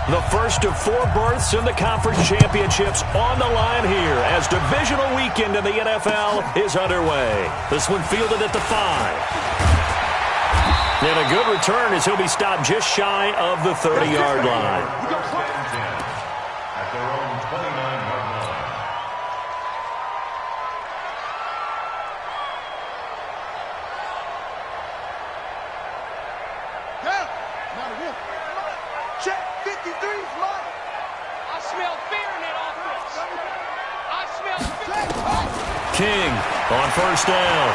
The first of 4 berths in the conference championships on the line here as divisional weekend in the NFL is underway. This one fielded at the 5. And a good return as he'll be stopped just shy of the 30-yard line. At their own 29-yard line. Check 53's mine. I smell fear in that offense. I smell fear. King on first down.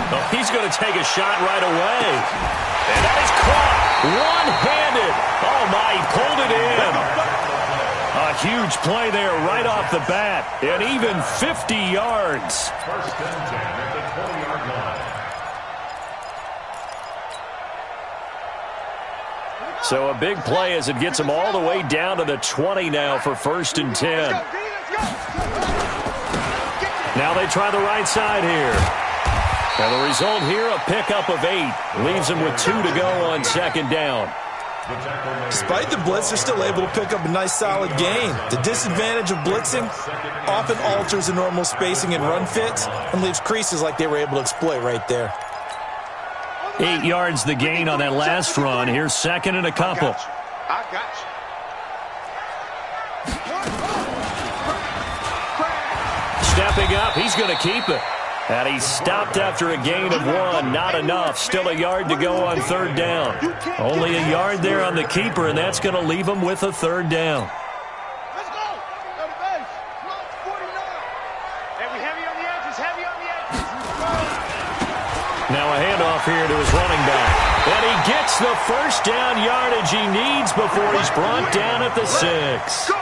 Oh, he's going to take a shot right away. And that is caught one-handed. Oh, my, he pulled it in. A huge play there right off the bat. And even 50 yards. First and 10 at the 20-yard line. So a big play as it gets him all the way down to the 20 now for first and 10. Now they try the right side here. And the result here, a pickup of 8. Leaves him with 2 to go on second down. Despite the blitz, they're still able to pick up a nice solid gain. The disadvantage of blitzing often alters the normal spacing and run fits and leaves creases like they were able to exploit right there. 8 yards the gain on that last run. Here's second and a couple. I got you. Stepping up, he's going to keep it. And he stopped after a gain of 1. Not enough. Still a yard to go on third down. Only a yard there on the keeper, and that's going to leave him with a third down. Let's go. Go to base. Come on, 49. Heavy on the edges. Heavy on the edges. Now a handoff here to his running back. And he gets the first down yardage he needs before he's brought down at the 6.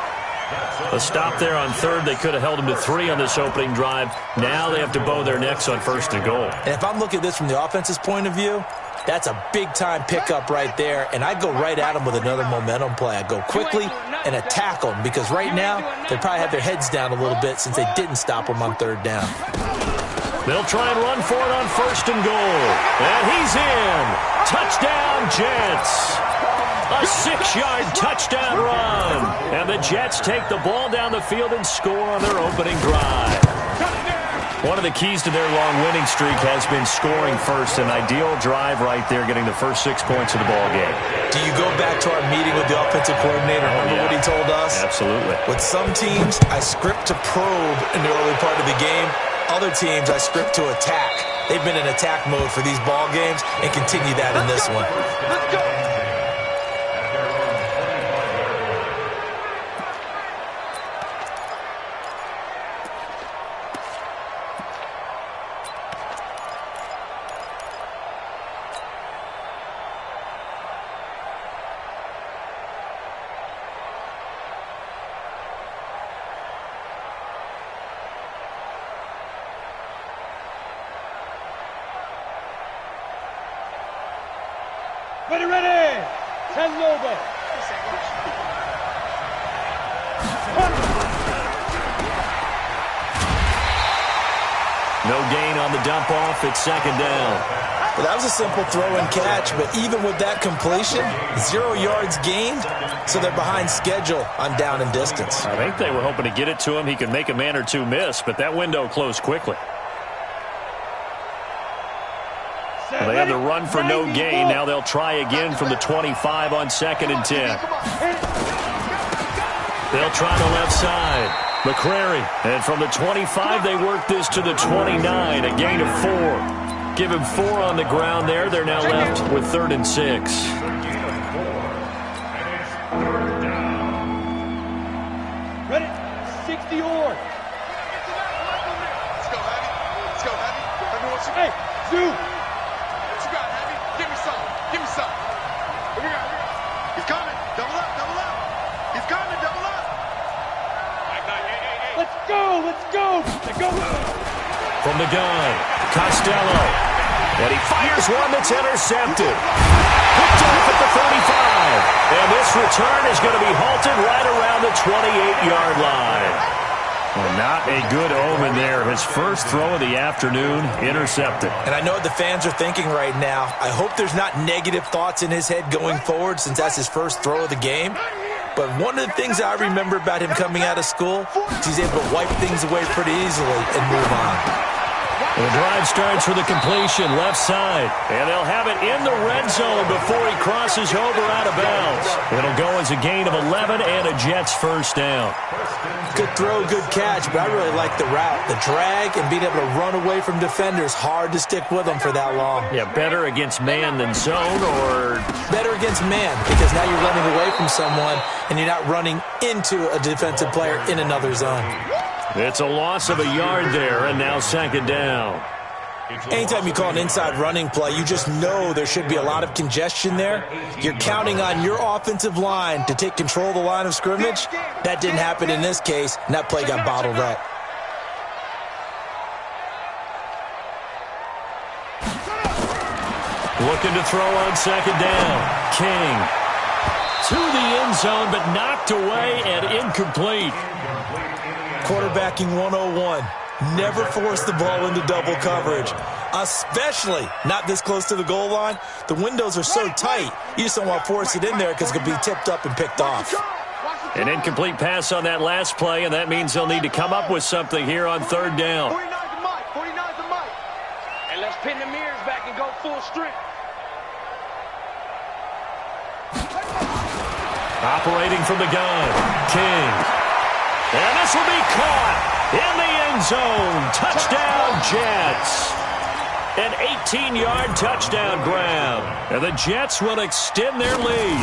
A stop there on third. They could have held him to 3 on this opening drive. Now they have to bow their necks on first and goal. And if I'm looking at this from the offense's point of view, that's a big-time pickup right there, and I go right at him with another momentum play. I go quickly and attack them because right now they probably have their heads down a little bit since they didn't stop him on third down. They'll try and run for it on first and goal. And he's in. Touchdown, Jets. A 6-yard touchdown run. And the Jets take the ball down the field and score on their opening drive. One of the keys to their long winning streak has been scoring first. An ideal drive right there, getting the first 6 points of the ball game. Do you go back to our meeting with the offensive coordinator? Remember what he told us? Absolutely. With some teams, I script to probe in the early part of the game. Other teams, I script to attack. They've been in attack mode for these ball games and continue that in this one. Let's go. Ready. Send over. No gain on the dump off. It's second down. Well, that was a simple throw and catch, but even with that completion, 0 yards gained, so they're behind schedule on down and distance. I think they were hoping to get it to him. He could make a man or two miss, but that window closed quickly. Well, they had the run for no gain. Now they'll try again from the 25 on second and 10. They'll try the left side. McCrary. And from the 25, they work this to the 29, a gain of 4. Give him 4 on the ground there. They're now left with third and 6. And it's third down. Ready? 60 or. Let's go, Heavy. Let's go, Heavy. Everyone should... Hey, Zoo. What you got, Heavy? Give me some. Give me some. Here we go. He's coming. Double up. Double up. He's coming. Double up. Hey. Let's go. Let's go. Let's go. From the gun, Costello. And he fires one that's intercepted. Picked off at the 35. And this return is going to be halted right around the 28-yard line. Well, not a good omen there. His first throw of the afternoon intercepted. And I know what the fans are thinking right now. I hope there's not negative thoughts in his head going forward since that's his first throw of the game. But one of the things I remember about him coming out of school is he's able to wipe things away pretty easily and move on. The drive starts with a completion left side, and they'll have it in the red zone before he crosses over out of bounds. It'll go as a gain of 11 and a Jets first down. Good throw, good catch, but I really like the route. The drag and being able to run away from defenders, hard to stick with them for that long. Yeah, better against man than zone, or? Better against man, because now you're running away from someone and you're not running into a defensive player in another zone. It's a loss of a yard there, and now second down. Anytime you call an inside running play, you just know there should be a lot of congestion there. You're counting on your offensive line to take control of the line of scrimmage. That didn't happen in this case, and that play got bottled up. Looking to throw on second down. King to the end zone, but knocked away and incomplete. Quarterbacking 101. Never force the ball into double coverage, especially not this close to the goal line. The windows are so tight, you just don't want to force it in there because it could be tipped up and picked off. An incomplete pass on that last play, and that means they'll need to come up with something here on third down. 49's the mic. 49's the mic. And let's pin the mirrors back and go full strength. Operating from the gun, King. And this will be caught in the end zone. Touchdown, Jets. An 18-yard touchdown grab. And the Jets will extend their lead.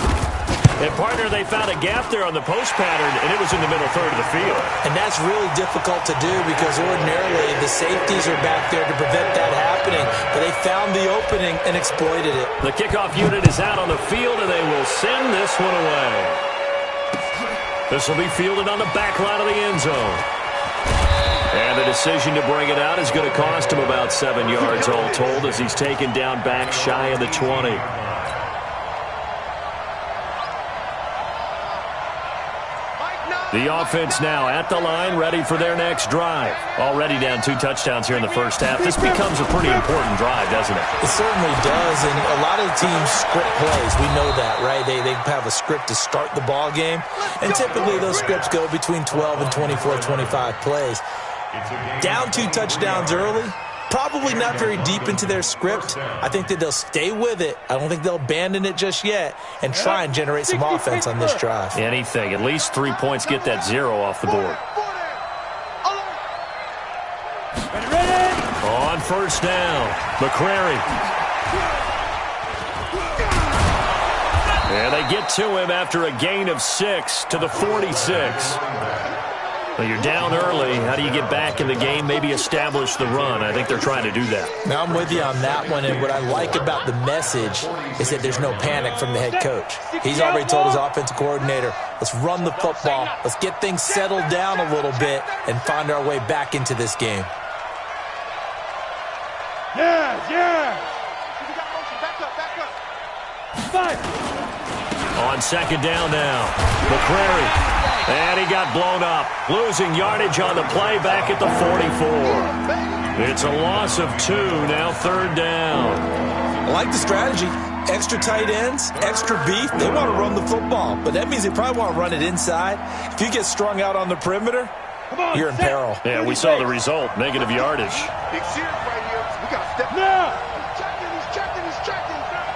And, partner, they found a gap there on the post pattern, and it was in the middle third of the field. And that's really difficult to do because ordinarily the safeties are back there to prevent that happening. But they found the opening and exploited it. The kickoff unit is out on the field, and they will send this one away. This will be fielded on the back line of the end zone. And the decision to bring it out is going to cost him about 7 yards all told as he's taken down back shy of the 20. The offense now at the line, ready for their next drive. Already down 2 touchdowns here in the first half. This becomes a pretty important drive, doesn't it? It certainly does, and a lot of teams script plays. We know that, right? They have a script to start the ball game, and typically those scripts go between 12 and 24, 25 plays. Down 2 touchdowns early, probably not very deep into their script. I think that they'll stay with it. I don't think they'll abandon it just yet and try and generate some offense on this drive. Anything. At least 3 points, get that 0 off the board. On first down, McCrary. And they get to him after a gain of 6 to the 46. Well, you're down early. How do you get back in the game, maybe establish the run? I think they're trying to do that. Now, I'm with you on that one, and what I like about the message is that there's no panic from the head coach. He's already told his offensive coordinator, let's run the football, let's get things settled down a little bit and find our way back into this game. Yeah. On second down now, McCrary. And he got blown up, losing yardage on the play back at the 44. It's a loss of 2, now third down. I like the strategy. Extra tight ends, extra beef. They want to run the football, but that means they probably want to run it inside. If you get strung out on the perimeter, you're in peril. Yeah, we saw the result, negative yardage. Big series right here. We got to step now. He's checking.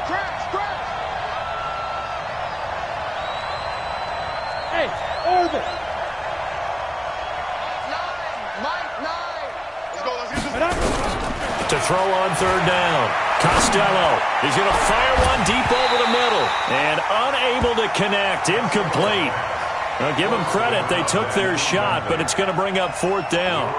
Crash. Hey, Orbit. Let's get this. To throw on third down, Costello. He's going to fire one deep over the middle. And unable to connect, incomplete. Now, give them credit. They took their shot, but it's going to bring up fourth down.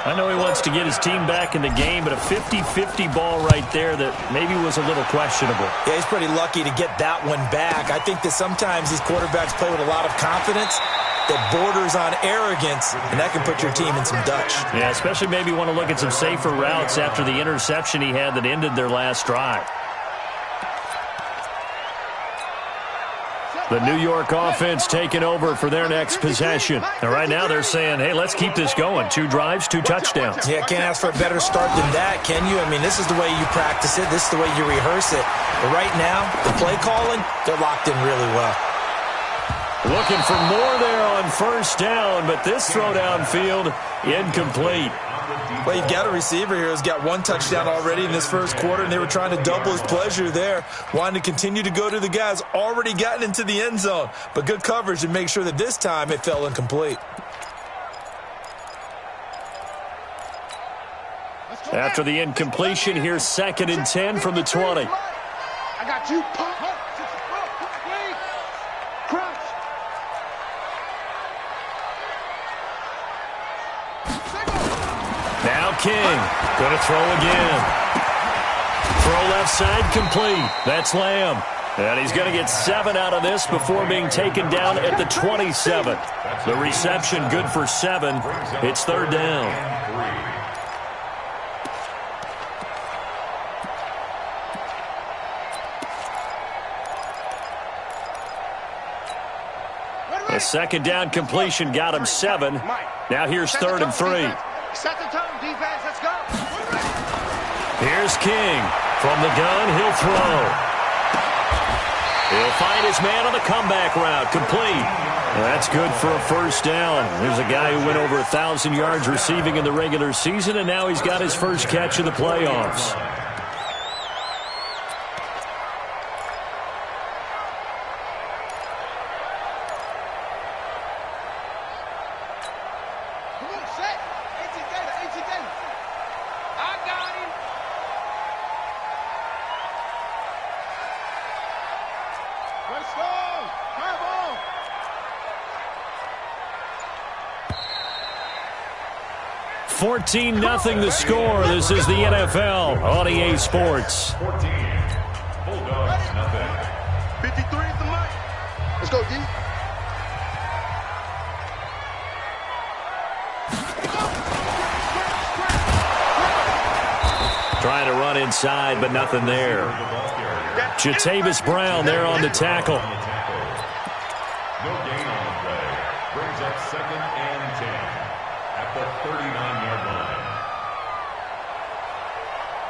I know he wants to get his team back in the game, but a 50-50 ball right there that maybe was a little questionable. Yeah, he's pretty lucky to get that one back. I think that sometimes these quarterbacks play with a lot of confidence that borders on arrogance, and that can put your team in some Dutch. Yeah, especially maybe want to look at some safer routes after the interception he had that ended their last drive. The New York offense taking over for their next possession. And right now they're saying, hey, let's keep this going. 2 drives, 2 touchdowns. Yeah, can't ask for a better start than that, can you? I mean, this is the way you practice it. This is the way you rehearse it. But right now, the play calling, they're locked in really well. Looking for more there on first down, but this throw downfield incomplete. Well, you've got a receiver here who's got 1 touchdown already in this first quarter, and they were trying to double his pleasure there, wanting to continue to go to the guys already gotten into the end zone. But good coverage to make sure that this time it fell incomplete. After the incompletion, here's 2nd and 10 from the 20. I got you. Crouch. Now King, going to throw again. Throw left side complete. That's Lamb. And he's going to get 7 out of this before being taken down at the 27. The reception good for 7. It's 3rd down. A 2nd down completion got him 7. Now here's 3rd and 3. Set the tone, defense. Let's go. Here's King. From the gun, he'll throw. He'll find his man on the comeback route. Complete. That's good for a first down. There's a guy who went over 1,000 yards receiving in the regular season, and now he's got his first catch in the playoffs. I got him. Let's go. Come on. 14-0 the score. This is the NFL on EA Sports. 14. Bulldogs, nothing. 53 is the mic. Let's go, D. Trying to run inside, but nothing there. Jatavis Brown there on the tackle. No gain on the play. Brings up 2nd and 10 at the 39-yard line.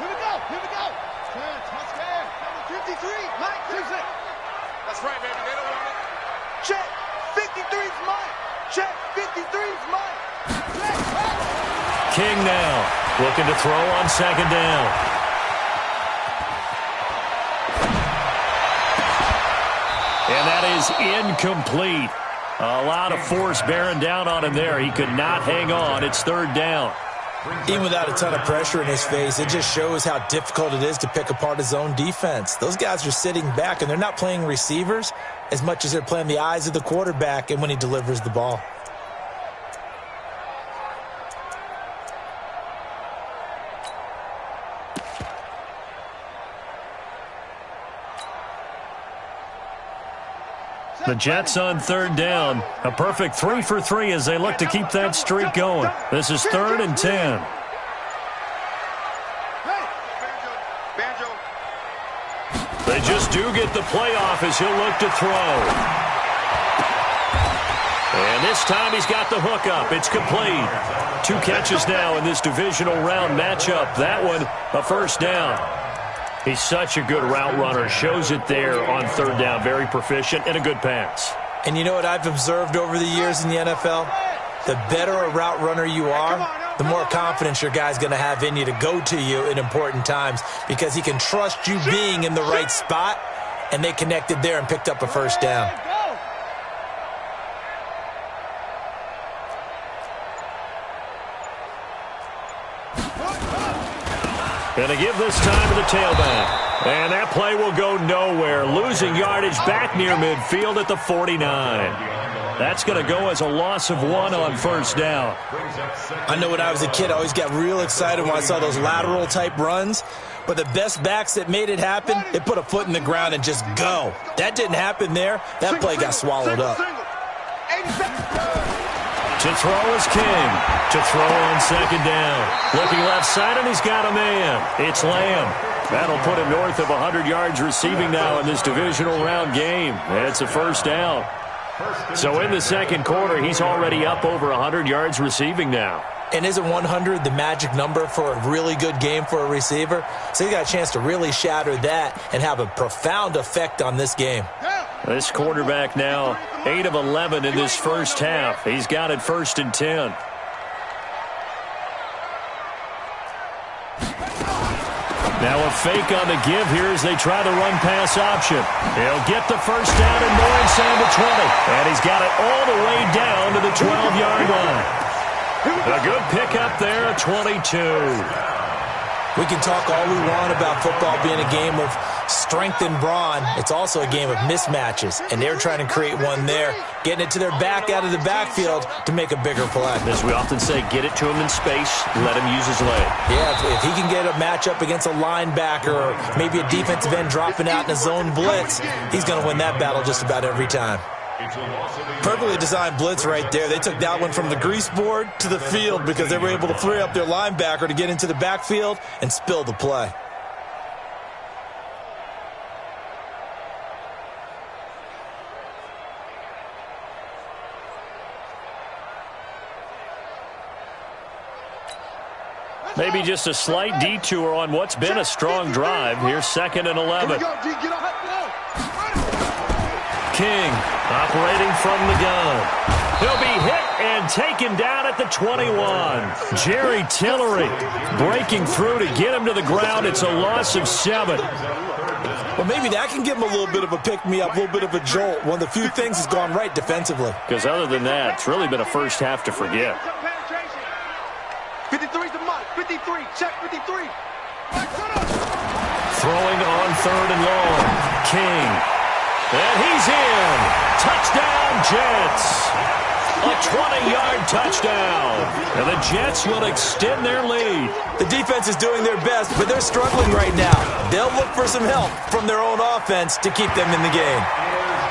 Here we go. Touchdown. Number 53. Mike, fix it. That's right, baby. They don't want it. Check. 53's Mike. Check. 53's Mike. Check. King now looking to throw on 2nd down. And that is incomplete. A lot of force bearing down on him there. He could not hang on. It's 3rd down. Even without a ton of pressure in his face, it just shows how difficult it is to pick apart his own defense. Those guys are sitting back, and they're not playing receivers as much as they're playing the eyes of the quarterback and when he delivers the ball. The Jets on 3rd down. A perfect 3 for 3 as they look to keep that streak going. This is 3rd and 10. Banjo. They just do get the playoff as he'll look to throw. And this time he's got the hook up. It's complete. 2 catches now in this divisional round matchup. That one, a first down. He's such a good route runner. Shows it there on 3rd down. Very proficient and a good pass. And you know what I've observed over the years in the NFL? The better a route runner you are, the more confidence your guy's going to have in you to go to you in important times because he can trust you being in the right spot, and they connected there and picked up a first down. And to give this time to the tailback. And that play will go nowhere. Losing yardage back near midfield at the 49. That's going to go as a loss of 1 on first down. I know when I was a kid, I always got real excited when I saw those lateral-type runs. But the best backs that made it happen, they put a foot in the ground and just go. That didn't happen there. That play got swallowed up. To To throw is King. To throw on second down. Looking left side, and he's got a man. It's Lamb. That'll put him north of 100 yards receiving now in this divisional round game. It's a first down. So in the second quarter, he's already up over 100 yards receiving now. And isn't 100 the magic number for a really good game for a receiver? So he got a chance to really shatter that and have a profound effect on this game. This quarterback now 8 of 11 in this first half. He's got it 1st and 10. Now a fake on the give here as they try the run-pass option. He'll get the first down and more inside the 20. And he's got it all the way down to the 12-yard line. A good pickup there at 22. We can talk all we want about football being a game of strength and brawn. It's also a game of mismatches, and they're trying to create one there, getting it to their back out of the backfield to make a bigger play. As we often say, get it to him in space, let him use his leg. Yeah, if he can get a matchup against a linebacker or maybe a defensive end dropping out in a zone blitz, he's going to win that battle just about every time. Perfectly designed blitz right there. They took that one from the grease board to the field because they were able to free up their linebacker to get into the backfield and spill the play. Maybe just a slight detour on what's been a strong drive. Here's 2nd and 11. King operating from the gun. He'll be hit and taken down at the 21. Jerry Tillery breaking through to get him to the ground. It's a loss of 7. Well, maybe that can give him a little bit of a pick-me-up, a little bit of a jolt. One of the few things has gone right defensively. Because other than that, it's really been a first half to forget. 53's the mark. 53. Check 53. Throwing on 3rd and long. King. And he's in. Touchdown, Jets. A 20-yard touchdown. And the Jets will extend their lead. The defense is doing their best, but they're struggling right now. They'll look for some help from their own offense to keep them in the game.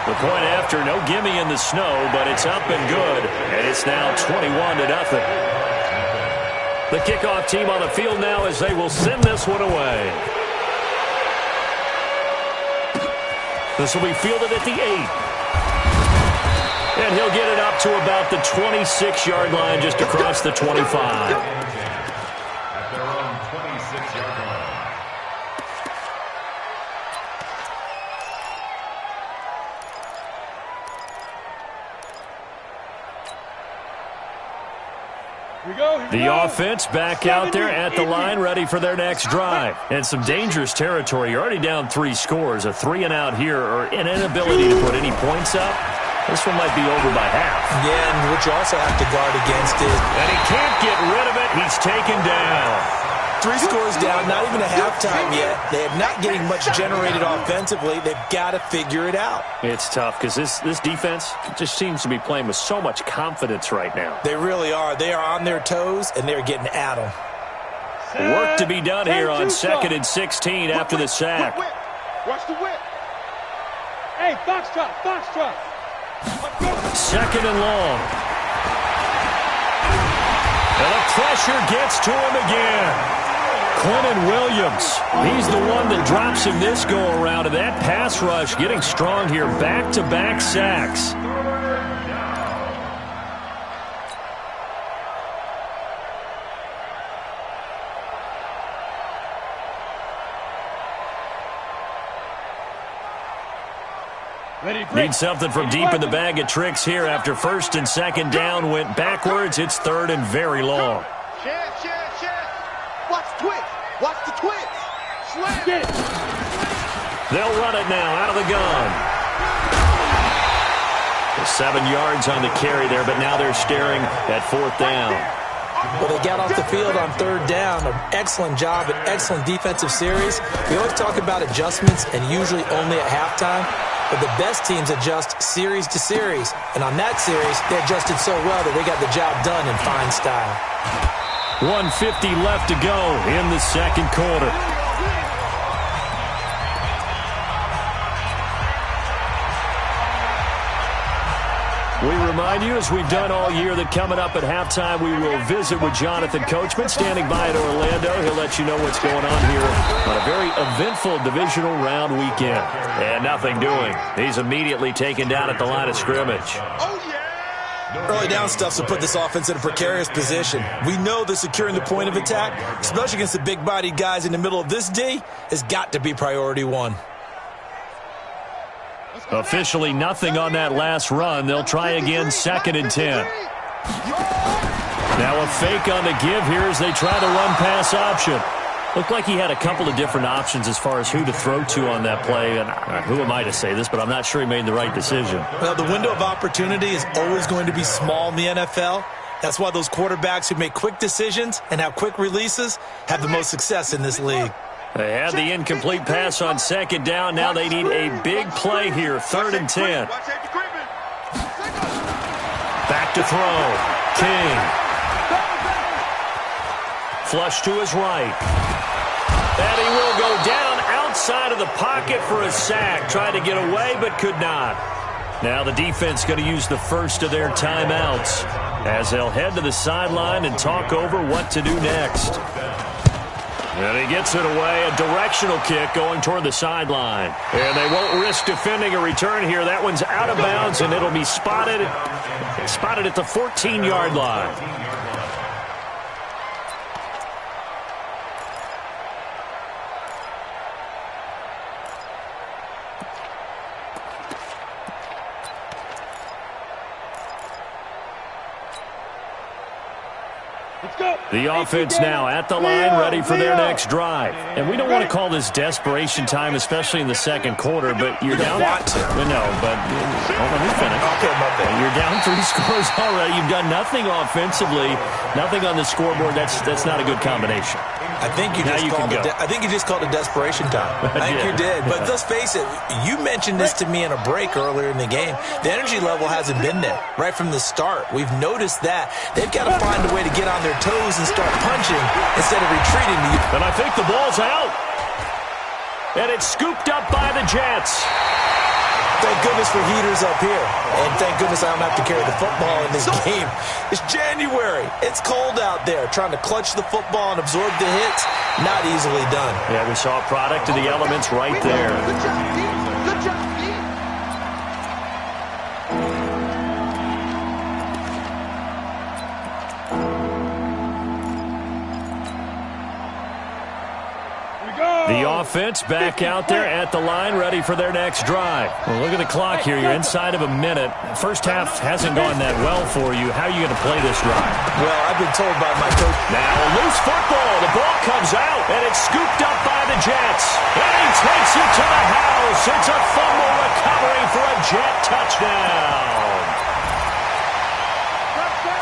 The point after, no gimme in the snow, but it's up and good. And it's now 21-0. The kickoff team on the field now as they will send this one away. This will be fielded at the 8. And he'll get it up to about the 26-yard line just across the 25. At their own 26-yard line. The offense back out there at the line, ready for their next drive. And some dangerous territory. You're already down 3 scores. A 3-and-out here, or an inability to put any points up. This one might be over by half. Yeah, and what you also have to guard against is... And he can't get rid of it. He's taken down. 3 scores down, not even a halftime yet. They're not getting much generated offensively. They've got to figure it out. It's tough because this defense just seems to be playing with so much confidence right now. They really are. They are on their toes, and they're getting at them. Work to be done here on 2nd and 16 after the sack. Watch the whip. Hey, foxtrot, foxtrot. 2nd and long. And the pressure gets to him again. Quentin Williams, he's the one that drops him this go-around. And that pass rush getting strong here. Back-to-back sacks. Need something from deep in the bag of tricks here after 1st and 2nd down. Went backwards. It's 3rd and very long. Share. Watch the twitch. Watch the twitch. Slam. Get it. They'll run it now out of the gun. 7 yards on the carry there, but now they're staring at 4th down. Well, they got off the field on 3rd down. An excellent job, an excellent defensive series. We always talk about adjustments, and usually only at halftime. But the best teams adjust series to series. And on that series, they adjusted so well that they got the job done in fine style. 1:50 left to go in the second quarter. We remind you, as we've done all year, that coming up at halftime, we will visit with Jonathan Coachman, standing by in Orlando. He'll let you know what's going on here on a very eventful divisional round weekend. And nothing doing. He's immediately taken down at the line of scrimmage. Oh, yeah! Early down stuff to put this offense in a precarious position. We know that securing the point of attack, especially against the big-bodied guys in the middle of this D, has got to be priority one. Officially nothing on that last run. They'll try again, 2nd and 10. Now a fake on the give here as they try the run-pass option. Looked like he had a couple of different options as far as who to throw to on that play. And who am I to say this, but I'm not sure he made the right decision. Well, the window of opportunity is always going to be small in the NFL. That's why those quarterbacks who make quick decisions and have quick releases have the most success in this league. They had the incomplete pass on 2nd down. Now they need a big play here, 3rd and 10. Back to throw. King. Flush to his right. And he will go down outside of the pocket for a sack. Tried to get away, but could not. Now the defense going to use the first of their timeouts as they'll head to the sideline and talk over what to do next. And he gets it away, a directional kick going toward the sideline. And they won't risk defending a return here. That one's out of bounds, and it'll be spotted at the 14-yard line. The offense now at the line, ready for their next drive. And we don't want to call this desperation time, especially in the second quarter, but you're down. No, but let me finish. You're down 3 scores already. You've done nothing offensively, nothing on the scoreboard. That's not a good combination. I think you just called it desperation time. I think you did. But let's face it, you mentioned this to me in a break earlier in the game. The energy level hasn't been there right from the start. We've noticed that. They've got to find a way to get on their toes and start punching instead of retreating. And I think the ball's out. And it's scooped up by the Jets. Thank goodness for heaters up here. And thank goodness I don't have to carry the football in this game. It's January. It's cold out there. Trying to clutch the football and absorb the hits, not easily done. Yeah, we saw a product of the elements right there. Good job, Dean. Good job, Dean. The offense back out there at the line, ready for their next drive. Well, look at the clock here. You're inside of a minute. First half hasn't gone that well for you. How are you going to play this drive? Well, I've been told by my coach. Now a loose football. The ball comes out, and it's scooped up by the Jets. And he takes it to the house. It's a fumble recovery for a Jet touchdown.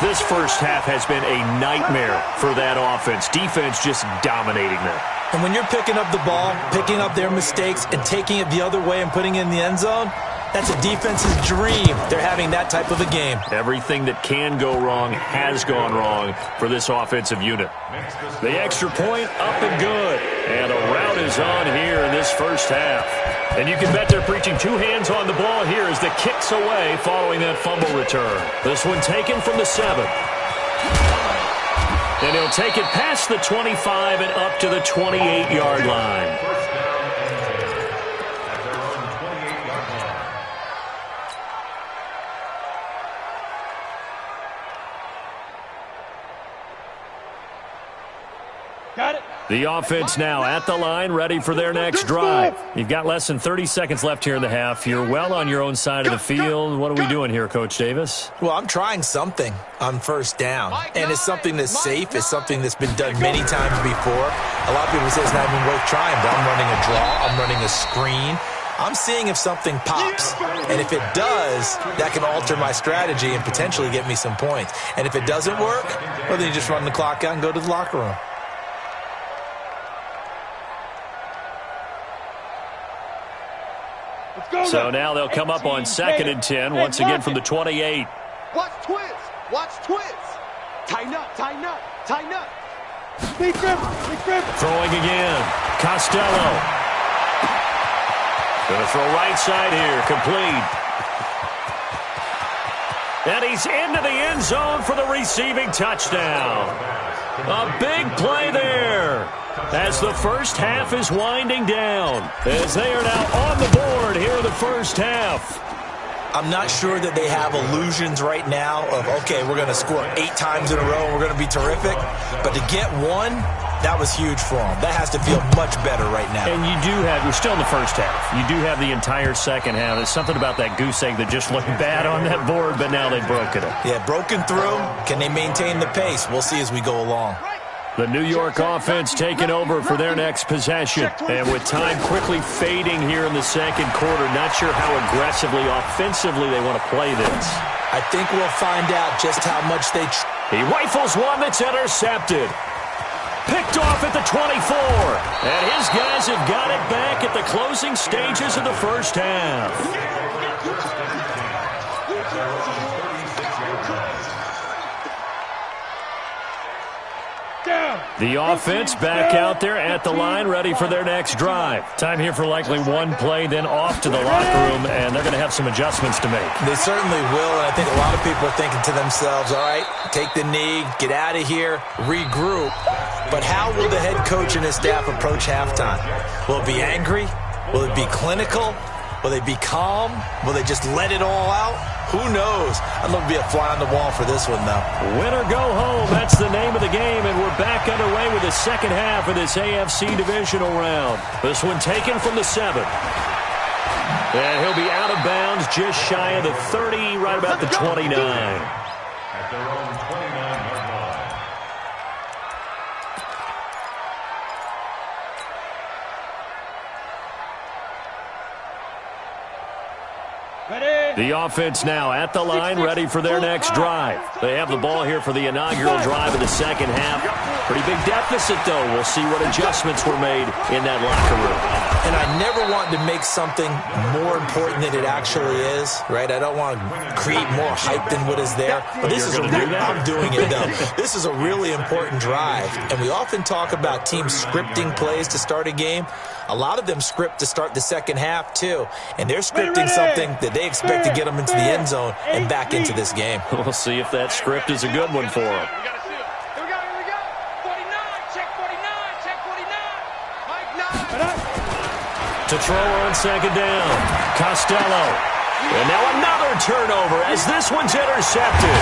This first half has been a nightmare for that offense. Defense just dominating them. And when you're picking up the ball, picking up their mistakes, and taking it the other way and putting it in the end zone, that's a defense's dream. They're having that type of a game. Everything that can go wrong has gone wrong for this offensive unit. The extra point up and good. And a rout is on here in this first half. And you can bet they're preaching 2 hands on the ball here as the kick's away following that fumble return. This one taken from the 7. And he'll take it past the 25 and up to the 28-yard line. Got it. The offense now at the line, ready for their next drive. You've got less than 30 seconds left here in the half. You're well on your own side of the field. What are we doing here, Coach Davis? Well, I'm trying something on first down, and it's something that's safe. It's something that's been done many times before. A lot of people say it's not even worth trying, but I'm running a draw. I'm running a screen. I'm seeing if something pops, and if it does, that can alter my strategy and potentially get me some points. And if it doesn't work, well, then you just run the clock out and go to the locker room. So now they'll come up on 2nd and 10, once again from the 28. Watch twins. Watch twins. Tighten up, tighten up, tighten up. Big grip, big grip. Throwing again. Costello. Going to throw right side here. Complete. And he's into the end zone for the receiving touchdown. A big play there as the first half is winding down, as they are now on the board here in the first half. I'm not sure that they have illusions right now of, okay, we're going to score 8 times in a row and we're going to be terrific. But to get one, that was huge for them. That has to feel much better right now. And you're still in the first half. You do have the entire second half. There's something about that goose egg that just looked bad on that board, but now they've broken it. Yeah, broken through. Can they maintain the pace? We'll see as we go along. The New York offense taking over for their next possession. And with time quickly fading here in the second quarter, not sure how aggressively, offensively they want to play this. I think we'll find out just how much they... He rifles one that's intercepted. Picked off at the 24. And his guys have got it back at the closing stages of the first half. The offense back out there at the line, ready for their next drive. Time here for likely one play, then off to the locker room, and they're going to have some adjustments to make. They certainly will, and I think a lot of people are thinking to themselves, all right, take the knee, get out of here, regroup. But how will the head coach and his staff approach halftime? Will it be angry? Will it be clinical? Will they be calm? Will they just let it all out? Who knows? I'd love to be a fly on the wall for this one, though. Win or go home, that's the name of the game, and we're back underway with the second half of this AFC divisional round. This one taken from the 7. And he'll be out of bounds just shy of the 30, right about the 29. At their own 29-yard line. Ready? The offense now at the line, ready for their next drive. They have the ball here for the inaugural drive of the second half. Pretty big deficit, though. We'll see what adjustments were made in that locker room. And I never want to make something more important than it actually is, right? I don't want to create more hype than what is there. But this is I'm doing it, though. This is a really important drive. And we often talk about teams scripting plays to start a game. A lot of them script to start the second half, too. And they're scripting something that they expect to get them into the end zone and back into this game. We'll see if that script is a good one for them. Here we go. 49, check 49, check 49. Mike 9. To throw on second down, Costello. And now another turnover as this one's intercepted.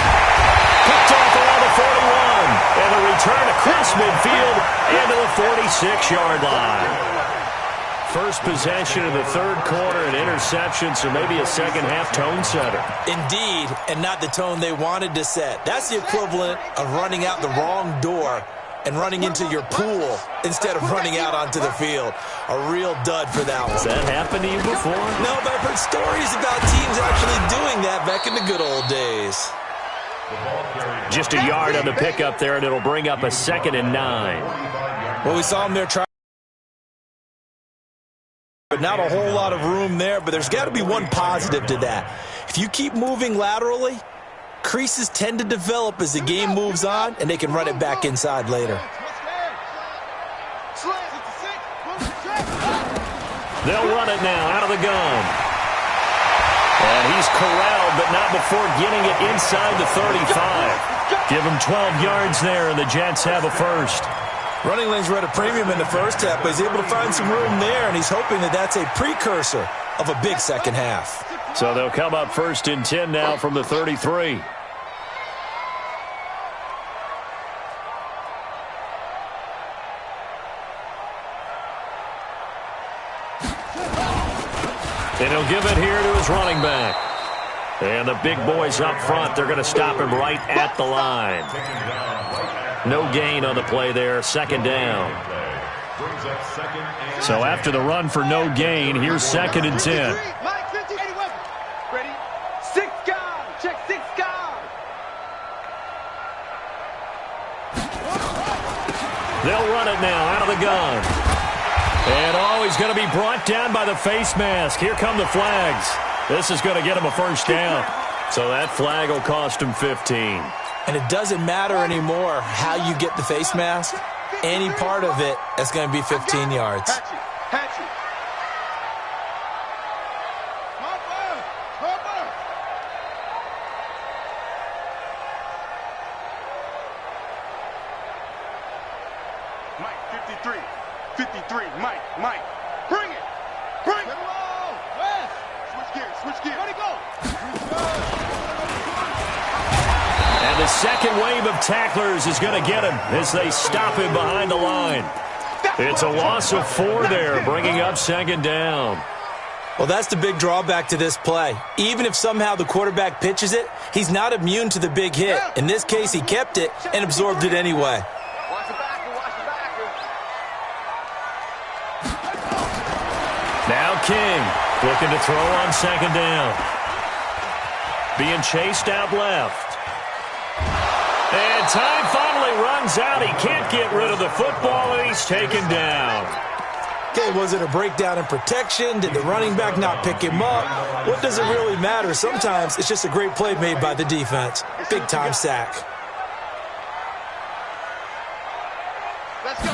Picked off around the 41. And a return across midfield into the 46-yard line. First possession of the third quarter, an interception, so maybe a second-half tone setter. Indeed, and not the tone they wanted to set. That's the equivalent of running out the wrong door and running into your pool instead of running out onto the field. A real dud for that one. Has that happened to you before? No, but I've heard stories about teams actually doing that back in the good old days. Just a yard on the pickup there, and it'll bring up a 2nd and 9. Well, we saw him there trying. But not a whole lot of room there, but there's got to be one positive to that. If you keep moving laterally, creases tend to develop as the game moves on, and they can run it back inside later. They'll run it now out of the gun. And he's corralled, but not before getting it inside the 35. Give him 12 yards there, and the Jets have a first. Running lanes were at a premium in the first half, but he's able to find some room there, and he's hoping that that's a precursor of a big second half. So they'll come up 1st and 10 now from the 33. And he'll give it here to his running back. And the big boys up front, they're going to stop him right at the line. No gain on the play there, 2nd down. So after the run for no gain, here's 2nd and 10. Ready? 6 guard. Check 6 guard. They'll run it now out of the gun. And he's going to be brought down by the face mask. Here come the flags. This is going to get him a first down. So that flag will cost him 15. And it doesn't matter anymore how you get the face mask. Any part of it is going to be 15 yards. Hatchet. 53. 53. Mike. Bring it. Bring it. West. Switch gears. Let it go. And the second wave of tacklers is going to get him as they stop him behind the line. It's a loss of 4 there, bringing up second down. Well, that's the big drawback to this play. Even if somehow the quarterback pitches it, he's not immune to the big hit. In this case, he kept it and absorbed it anyway. Watch the backer. Now King looking to throw on second down. Being chased out left. And time finally runs out. He can't get rid of the football, and he's taken down. Okay, was it a breakdown in protection? Did the running back not pick him up? What does it really matter? Sometimes it's just a great play made by the defense. Big-time sack. Let's go.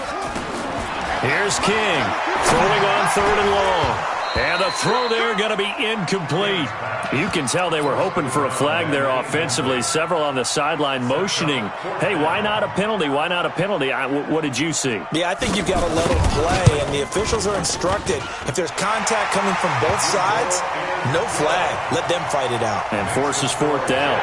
Here's King throwing on 3rd and long. And the throw there going to be incomplete. You can tell they were hoping for a flag there offensively. Several on the sideline motioning, hey, why not a penalty? Why not a penalty? What did you see? Yeah, I think you've got to let him play, and the officials are instructed. If there's contact coming from both sides, no flag. Let them fight it out. And forces 4th down.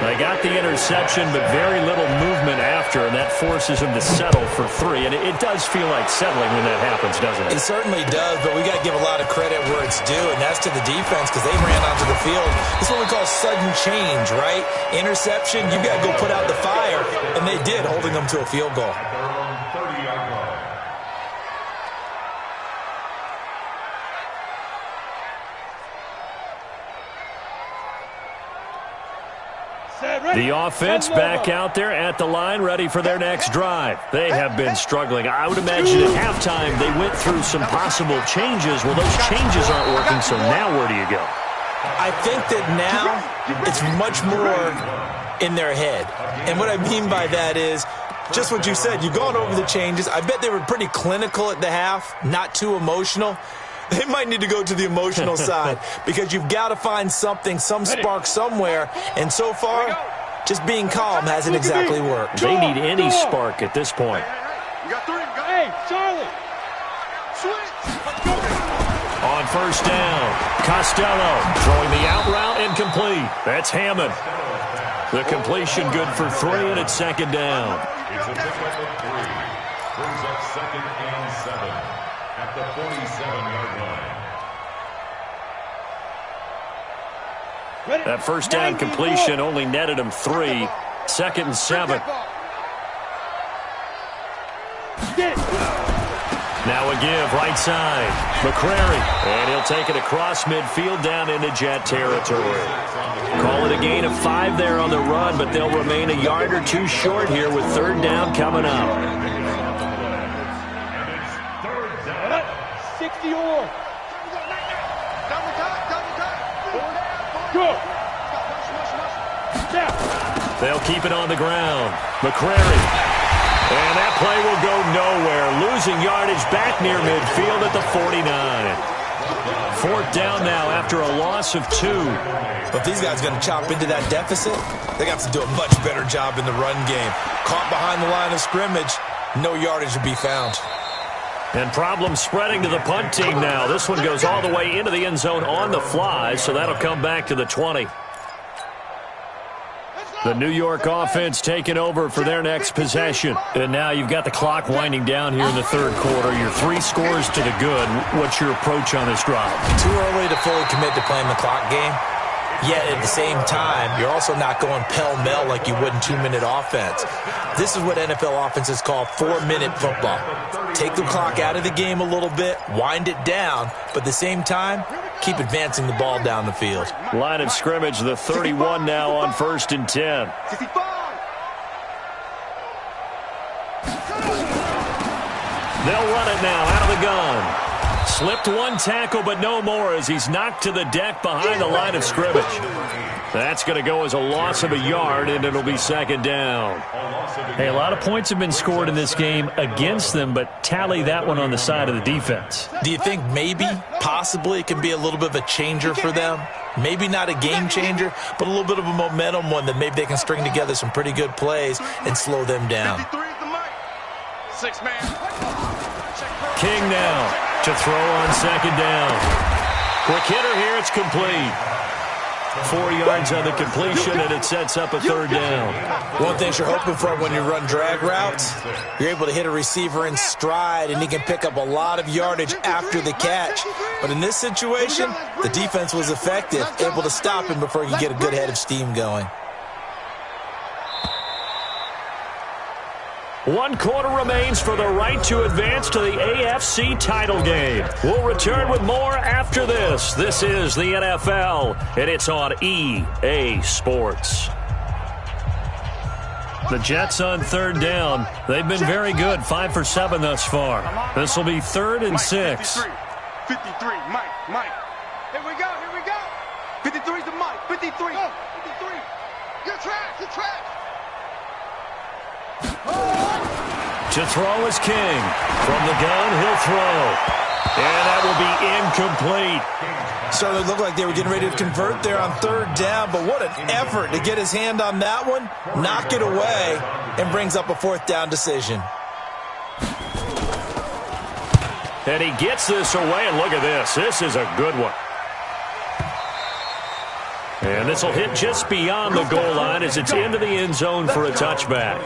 They got the interception, but very little movement after, and that forces him to settle for 3. And it does feel like settling when that happens, doesn't it? It certainly does, but we got to give a lot of credit where it's due, and that's to the defense because they ran onto the field. This is what we call sudden change, right? Interception, you got to go put out the fire, and they did, holding them to a field goal. The offense back out there at the line, ready for their next drive. They have been struggling. I would imagine at halftime they went through some possible changes. Well, those changes aren't working, so now where do you go? I think that now it's much more in their head. And what I mean by that is just what you said. You've gone over the changes. I bet they were pretty clinical at the half, not too emotional. They might need to go to the emotional side because you've got to find something, some spark somewhere. And so far, just being calm hasn't exactly worked. They need any spark at this point. You got 3. Hey, Charlie. Switch. On 1st down, Costello throwing the out route incomplete. That's Hammond. The completion good for 3, and it's second down. It's a pickup of 3. Brings up 2nd and 7 at the 47-yard line. That 1st down completion only netted him 3. 2nd and 7. Now a give, right side. McCrary, and he'll take it across midfield down into Jet territory. Call it a gain of 5 there on the run, but they'll remain a yard or 2 short here with 3rd down coming up. 60 or. Go. They'll keep it on the ground. McCrary. And that play will go nowhere. Losing yardage back near midfield at the 49. 4th down now after a loss of 2. But these guys are going to chop into that deficit. They got to do a much better job in the run game. Caught behind the line of scrimmage, no yardage to be found. And problems spreading to the punt team now. This one goes all the way into the end zone on the fly, so that'll come back to the 20. The New York offense taking over for their next possession. And now you've got the clock winding down here in the 3rd quarter. Your 3 scores to the good. What's your approach on this drive? Too early to fully commit to playing the clock game. Yet at the same time, you're also not going pell-mell like you would in 2-minute offense. This is what NFL offenses call 4-minute football. Take the clock out of the game a little bit, wind it down, but at the same time, keep advancing the ball down the field. Line of scrimmage, the 31 now on 1st and 10. 65. They'll run it now out of the gun. Slipped 1 tackle, but no more as he's knocked to the deck behind the line of scrimmage. That's going to go as a loss of a yard, and it'll be 2nd down. Hey, a lot of points have been scored in this game against them, but tally that one on the side of the defense. Do you think maybe, possibly, it can be a little bit of a changer for them? Maybe not a game changer, but a little bit of a momentum one that maybe they can string together some pretty good plays and slow them down. 53 is the mic. 6, man. King now to throw on second down. Quick hitter here. It's complete. 4 yards on the completion, and it sets up a third down. One thing you're hoping for when you run drag routes, you're able to hit a receiver in stride, and he can pick up a lot of yardage after the catch. But in this situation, the defense was effective, able to stop him before he could get a good head of steam going. 1 quarter remains for the right to advance to the AFC title game. We'll return with more after this. This is the NFL, and it's on EA Sports. The Jets on third down. They've been very good, 5 for 7 thus far. This will be 3rd and 6. 53, Mike. Here we go. 53's the Mike. 53. Go, 53. Your track. To throw is King. From the gun, he'll throw. And that will be incomplete. Certainly looked like they were getting ready to convert there on 3rd down, but what an effort to get his hand on that one, knock it away, and brings up a 4th down decision. And he gets this away, and look at this. This is a good one. And this will hit just beyond the goal line as it's into the end zone for a touchback.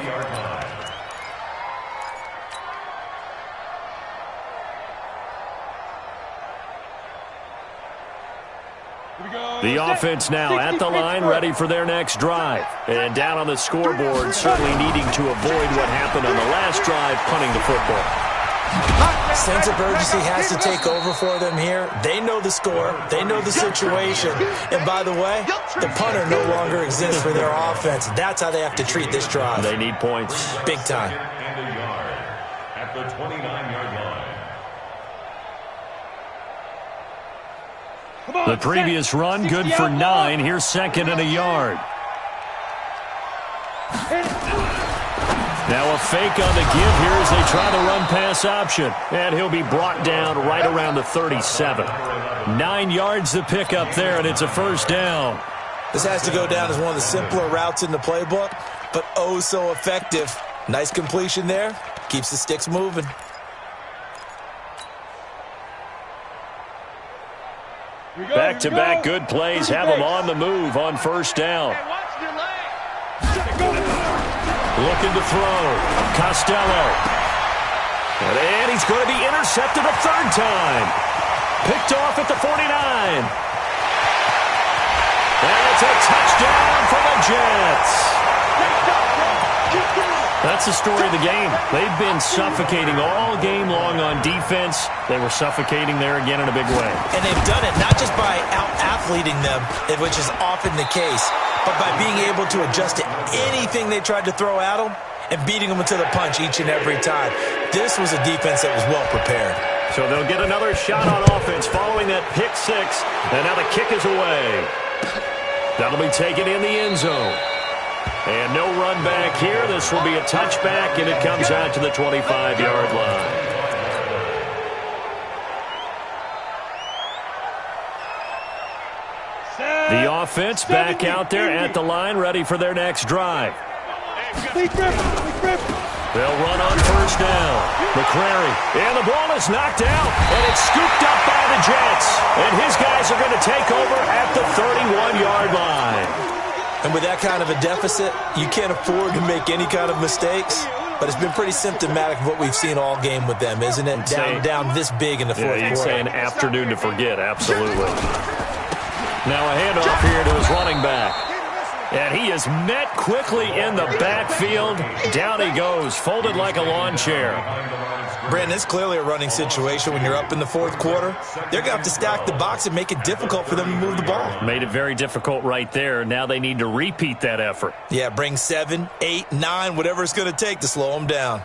The offense now at the line, ready for their next drive. And down on the scoreboard, certainly needing to avoid what happened on the last drive, punting the football. Sense of urgency has to take over for them here. They know the score. They know the situation. And by the way, the punter no longer exists for their offense. That's how they have to treat this drive. They need points. Big time. And a yard at the 29-yard line. The previous run, good for 9. Here's 2nd and a yard. Now a fake on the give here as they try the run-pass option. And he'll be brought down right around the 37. 9 yards to pick up there, and it's a 1st down. This has to go down as one of the simpler routes in the playbook, but oh so effective. Nice completion there. Keeps the sticks moving. Back-to-back good plays have them on the move on 1st down. Looking to throw. Costello. And he's going to be intercepted a 3rd time. Picked off at the 49. And it's a touchdown for the Jets. That's the story of the game. They've been suffocating all game long on defense. They were suffocating there again in a big way. And they've done it not just by out-athleting them, which is often the case, but by being able to adjust to anything they tried to throw at them and beating them to the punch each and every time. This was a defense that was well prepared. So they'll get another shot on offense following that pick 6, and now the kick is away. That'll be taken in the end zone. And no run back here. This will be a touchback, and it comes out to the 25-yard line. The offense back out there at the line, ready for their next drive. They'll run on 1st down. McCrary, and the ball is knocked out, and it's scooped up by the Jets. And his guys are going to take over at the 31-yard line. And with that kind of a deficit, you can't afford to make any kind of mistakes. But it's been pretty symptomatic of what we've seen all game with them, isn't it? Down this big in the 4th quarter. Yeah, you'd say an afternoon to forget, absolutely. Now a handoff here to his running back. And he is met quickly in the backfield. Down he goes, folded like a lawn chair. Brandon, it's clearly a running situation when you're up in the 4th quarter. They're going to have to stack the box and make it difficult for them to move the ball. Made it very difficult right there. Now they need to repeat that effort. Yeah, bring 7, 8, 9, whatever it's going to take to slow them down.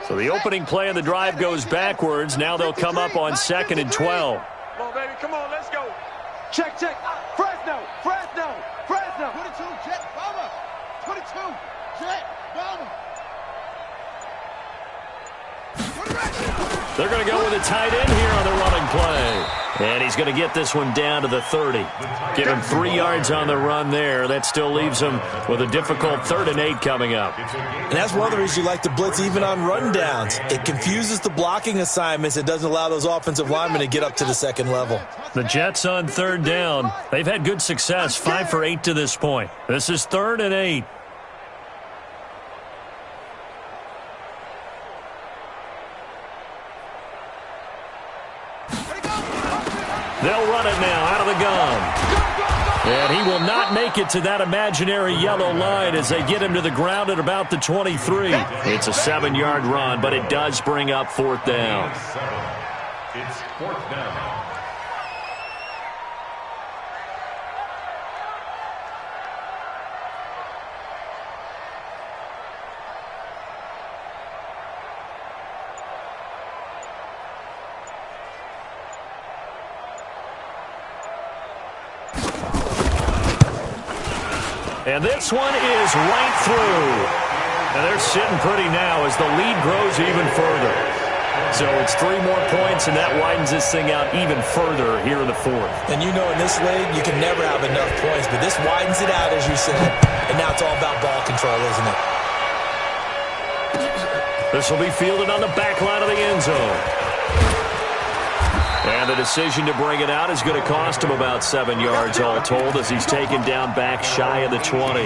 So the opening play of the drive goes backwards. Now they'll come up on 2nd and 12. Come on, baby. Come on, let's go. Check. Fresno. 22, Jet, Bomber. 22, Jet, Bomber. They're going to go with a tight end here on the running play. And he's going to get this one down to the 30. Give him 3 yards on the run there. That still leaves him with a difficult 3rd and 8 coming up. And that's one of the reasons you like to blitz even on rundowns. It confuses the blocking assignments. It doesn't allow those offensive linemen to get up to the second level. The Jets on 3rd down. They've had good success, 5 for 8 to this point. This is 3rd and 8. They'll run it now out of the gun. And he will not make it to that imaginary yellow line as they get him to the ground at about the 23. It's a 7-yard run, but it does bring up 4th down. It's 4th down. And this one is right through. And they're sitting pretty now as the lead grows even further. So it's 3 more points, and that widens this thing out even further here in the 4th. And you know in this league, you can never have enough points, but this widens it out, as you said. And now it's all about ball control, isn't it? This will be fielded on the back line of the end zone. And the decision to bring it out is going to cost him about 7 yards all told as he's taken down back shy of the 20.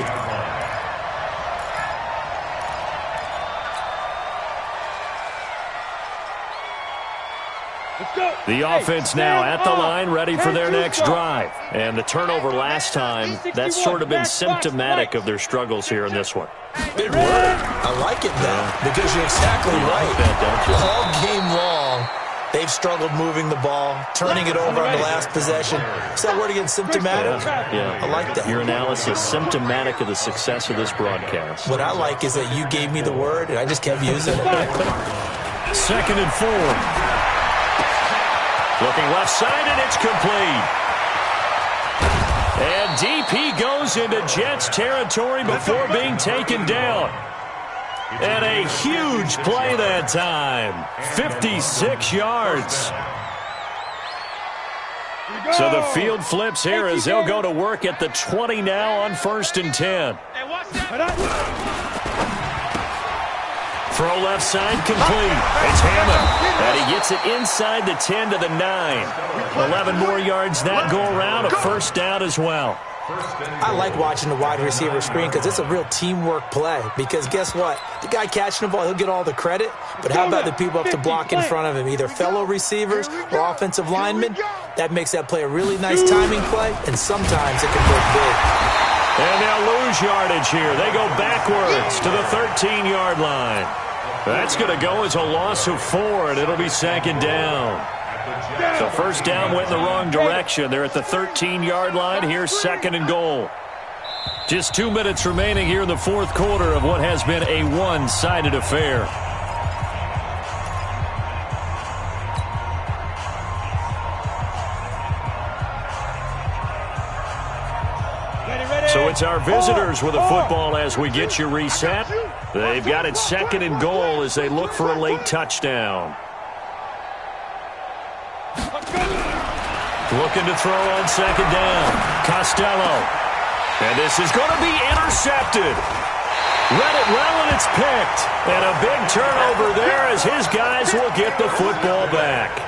The offense now at the line, ready for their next drive. And the turnover last time, that's sort of been symptomatic of their struggles here in this one. Big word. I like it now because you're exactly right. All game long, they've struggled moving the ball, turning it over on the last possession. Is that word again, symptomatic? Yeah. I like that. Your analysis, symptomatic of the success of this broadcast. What I like is that you gave me the word, and I just kept using it. 2nd and 4. Looking left side, and it's complete. And DP goes into Jets territory before being taken down. And a huge play that time. 56 yards. So the field flips here as they'll go to work at the 20 now on 1st and 10. Throw left side complete. It's Hammond. And he gets it inside the 10 to the 9. 11 more yards that go around. A 1st down as well. I like watching the wide receiver screen because it's a real teamwork play. Because guess what? The guy catching the ball, he'll get all the credit. But how about the people up to block in front of him? Either fellow receivers or offensive linemen. That makes that play a really nice timing play. And sometimes it can work big. And they'll lose yardage here. They go backwards to the 13-yard line. That's going to go as a loss of 4, and it'll be 2nd down. So 1st down went in the wrong direction. They're at the 13-yard line. Here's 2nd and goal. Just 2 minutes remaining here in the 4th quarter of what has been a one-sided affair. So it's our visitors with a football as we get you reset. They've got it 2nd and goal as they look for a late touchdown. Looking to throw on 2nd down. Costello. And this is going to be intercepted. Read it well, and it's picked. And a big turnover there as his guys will get the football back.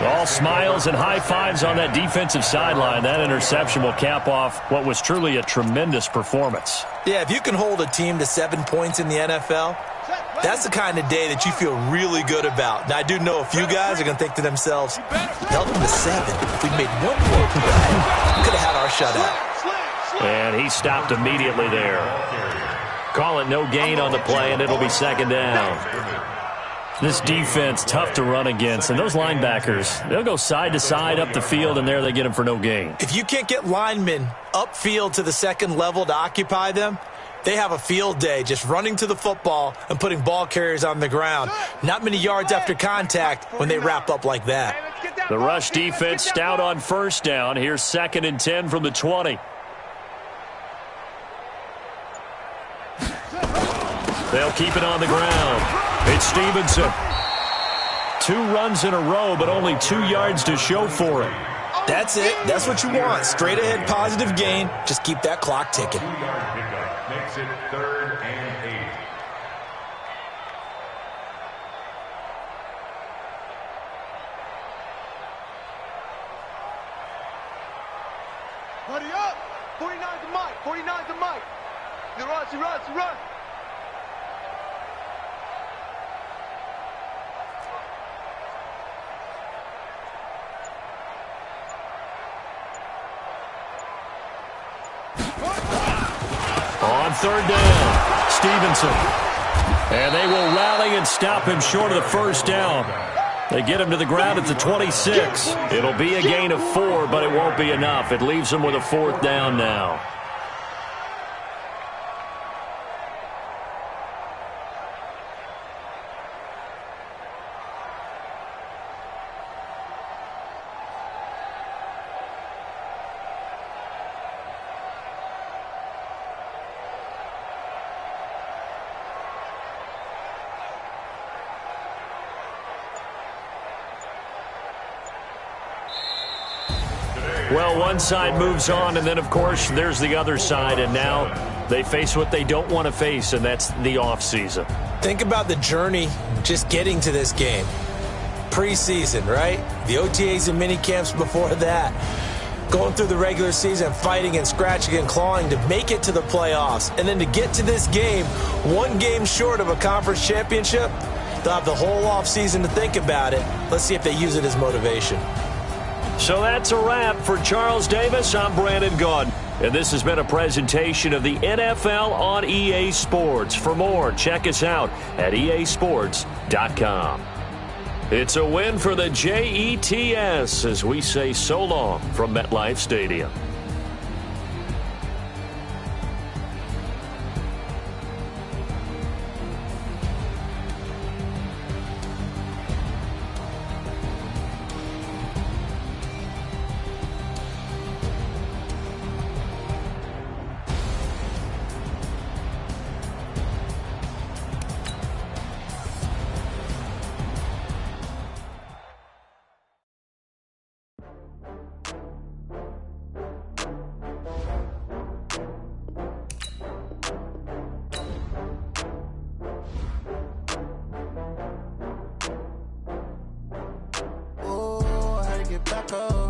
All smiles and high fives on that defensive sideline. That interception will cap off what was truly a tremendous performance. Yeah, if you can hold a team to 7 points in the NFL, that's the kind of day that you feel really good about. Now, I do know a few guys are going to think to themselves, held them to 7. If we made one more play, we could have had our shutout. And he stopped immediately there. Call it no gain on the play, and it'll be 2nd down. This defense, tough to run against. And those linebackers, they'll go side to side up the field, and there they get them for no gain. If you can't get linemen upfield to the 2nd level to occupy them, they have a field day just running to the football and putting ball carriers on the ground. Not many yards after contact when they wrap up like that. The rush defense stout on 1st down. Here's 2nd and 10 from the 20. They'll keep it on the ground. It's Stevenson. 2 runs in a row, but only 2 yards to show for it. That's it. That's what you want. Straight ahead, positive gain. Just keep that clock ticking. 2-yard pickup makes it 3rd and 8. Buddy up! 49 to Mike. 49 to Mike. He runs, he runs, he runs. On 3rd down, Stevenson. And they will rally and stop him short of the 1st down. They get him to the ground at the 26. It'll be a gain of 4, but it won't be enough. It leaves him with a 4th down now. Well, one side moves on, and then, of course, there's the other side, and now they face what they don't want to face, and that's the offseason. Think about the journey just getting to this game. Preseason, right? The OTAs and mini camps before that. Going through the regular season, fighting and scratching and clawing to make it to the playoffs. And then to get to this game, 1 game short of a conference championship, they'll have the whole offseason to think about it. Let's see if they use it as motivation. So that's a wrap for Charles Davis. I'm Brandon Gaudin, and this has been a presentation of the NFL on EA Sports. For more, check us out at easports.com. It's a win for the Jets as we say so long from MetLife Stadium. Back up.